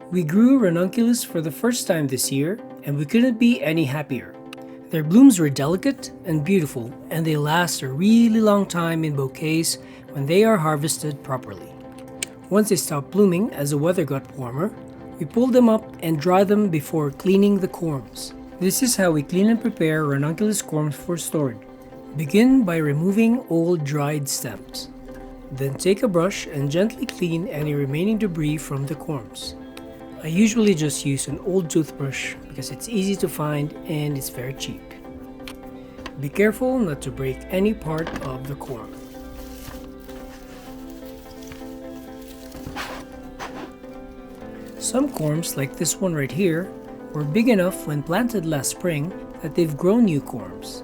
We grew ranunculus for the first time this year, and we couldn't be any happier. Their blooms were delicate and beautiful, and they last a really long time in bouquets when they are harvested properly. Once they stopped blooming as the weather got warmer, we pulled them up and dried them before cleaning the corms. This is how we clean and prepare ranunculus corms for storage. Begin by removing old dried stems. Then take a brush and gently clean any remaining debris from the corms. I usually just use an old toothbrush because it's easy to find and it's very cheap. Be careful not to break any part of the corm. Some corms, like this one right here, were big enough when planted last spring that they've grown new corms.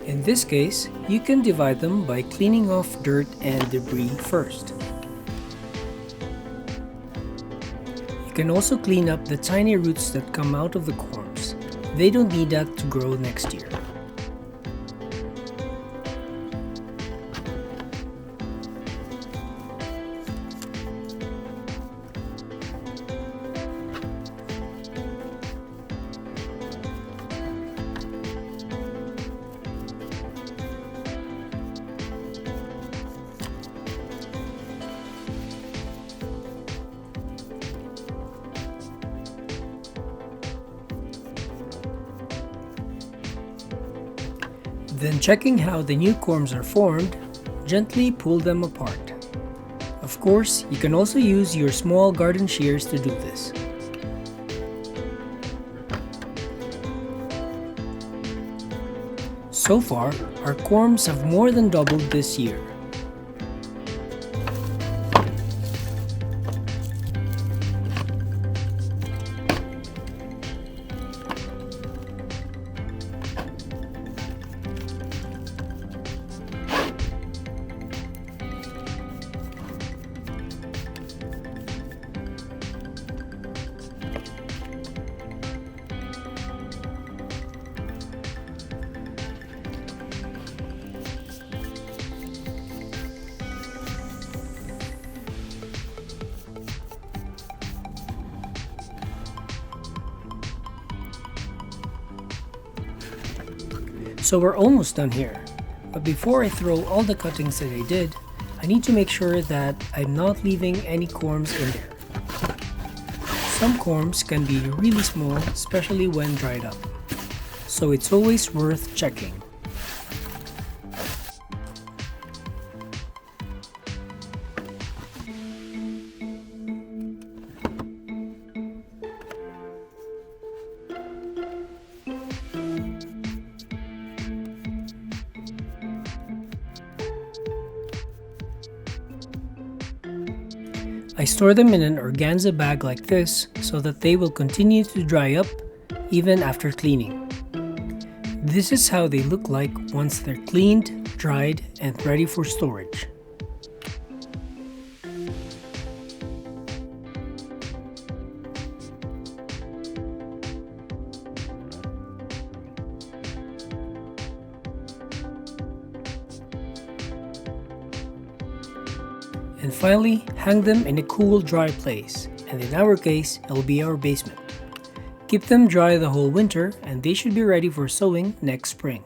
In this case, you can divide them by cleaning off dirt and debris first. You can also clean up the tiny roots that come out of the corms. They don't need that to grow next year. Then, checking how the new corms are formed, gently pull them apart. Of course, you can also use your small garden shears to do this. So far, our corms have more than doubled this year. So we're almost done here, but before I throw all the cuttings that I did, I need to make sure that I'm not leaving any corms in there. Some corms can be really small, especially when dried up, so it's always worth checking. I store them in an organza bag like this so that they will continue to dry up even after cleaning. This is how they look like once they're cleaned, dried, and ready for storage. And finally, hang them in a cool, dry place, and in our case, it will be our basement. Keep them dry the whole winter, and they should be ready for sowing next spring.